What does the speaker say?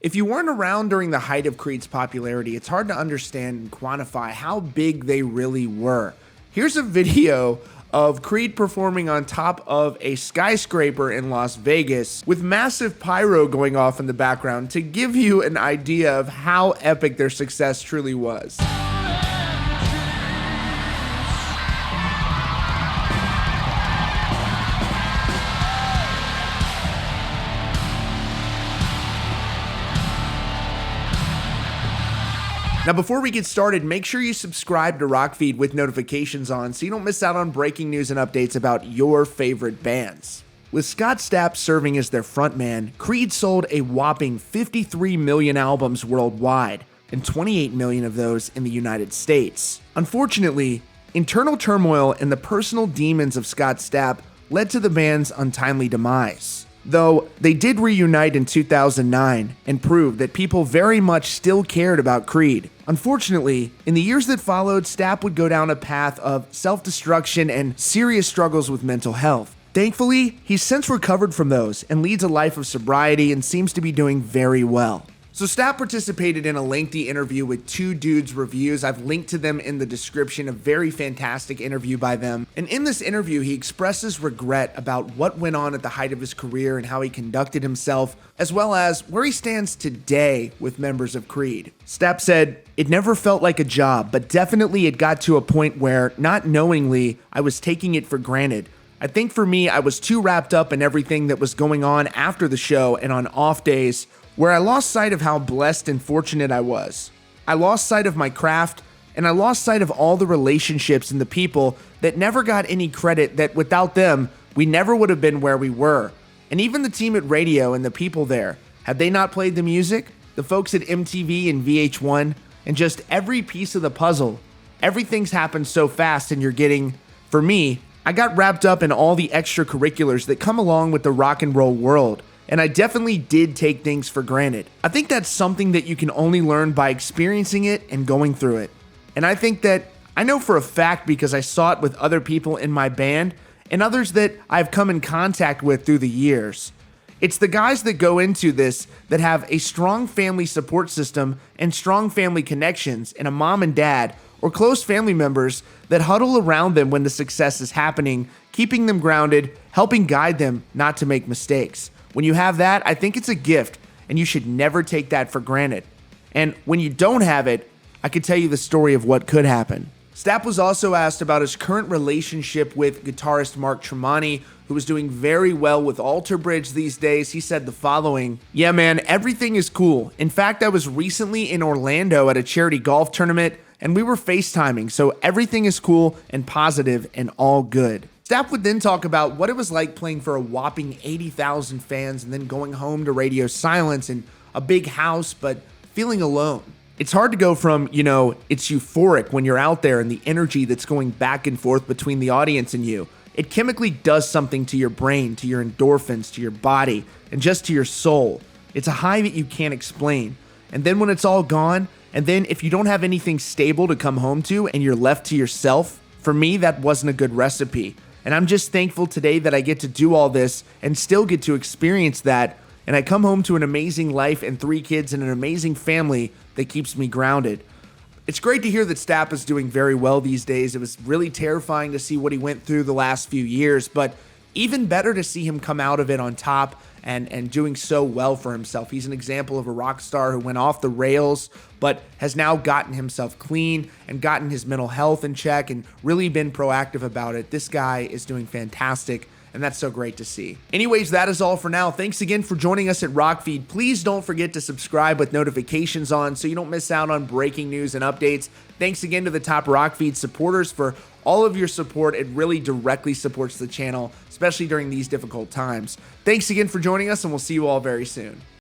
If you weren't around during the height of Creed's popularity, it's hard to understand and quantify how big they really were. Here's a video of Creed performing on top of a skyscraper in Las Vegas with massive pyro going off in the background to give you an idea of how epic their success truly was. Now, before we get started, make sure you subscribe to Rockfeed with notifications on so you don't miss out on breaking news and updates about your favorite bands. With Scott Stapp serving as their frontman, Creed sold a whopping 53 million albums worldwide, and 28 million of those in the United States. Unfortunately, internal turmoil and the personal demons of Scott Stapp led to the band's untimely demise. Though they did reunite in 2009 and prove that people very much still cared about Creed. Unfortunately, in the years that followed, Stapp would go down a path of self-destruction and serious struggles with mental health. Thankfully, he's since recovered from those and leads a life of sobriety and seems to be doing very well. So Stapp participated in a lengthy interview with Two Dudes Reviews. I've linked to them in the description, a very fantastic interview by them. And in this interview, he expresses regret about what went on at the height of his career and how he conducted himself, as well as where he stands today with members of Creed. Stapp said, "It never felt like a job, but definitely it got to a point where, not knowingly, I was taking it for granted. I think for me, I was too wrapped up in everything that was going on after the show and on off days, where I lost sight of how blessed and fortunate I was. I lost sight of my craft, and I lost sight of all the relationships and the people that never got any credit, that without them, we never would have been where we were. And even the team at radio and the people there, had they not played the music, the folks at MTV and VH1, and just every piece of the puzzle, everything's happened so fast and you're getting, for me, I got wrapped up in all the extracurriculars that come along with the rock and roll world. And I definitely did take things for granted. I think that's something that you can only learn by experiencing it and going through it. And I think that I know for a fact because I saw it with other people in my band and others that I've come in contact with through the years. It's the guys that go into this that have a strong family support system and strong family connections and a mom and dad or close family members that huddle around them when the success is happening, keeping them grounded, helping guide them not to make mistakes. When you have that, I think it's a gift, and you should never take that for granted. And when you don't have it, I could tell you the story of what could happen. Stapp was also asked about his current relationship with guitarist Mark Tremonti, who is doing very well with Alter Bridge these days. He said the following: "Yeah, man, everything is cool. In fact, I was recently in Orlando at a charity golf tournament, and we were FaceTiming, so everything is cool and positive and all good." Stapp would then talk about what it was like playing for a whopping 80,000 fans and then going home to radio silence in a big house, but feeling alone. It's hard to go from, it's euphoric when you're out there and the energy that's going back and forth between the audience and you. It chemically does something to your brain, to your endorphins, to your body, and just to your soul. It's a high that you can't explain. And then when it's all gone, and then if you don't have anything stable to come home to and you're left to yourself, for me, that wasn't a good recipe. And I'm just thankful today that I get to do all this and still get to experience that. And I come home to an amazing life and 3 kids and an amazing family that keeps me grounded. It's great to hear that Stapp is doing very well these days. It was really terrifying to see what he went through the last few years, but even better to see him come out of it on top and doing so well for himself. He's an example of a rock star who went off the rails, but has now gotten himself clean and gotten his mental health in check and really been proactive about it. This guy is doing fantastic, and that's so great to see. Anyways, that is all for now. Thanks again for joining us at Rockfeed. Please don't forget to subscribe with notifications on so you don't miss out on breaking news and updates. Thanks again to the top Rockfeed supporters for all of your support. It really directly supports the channel, especially during these difficult times. Thanks again for joining us, and we'll see you all very soon.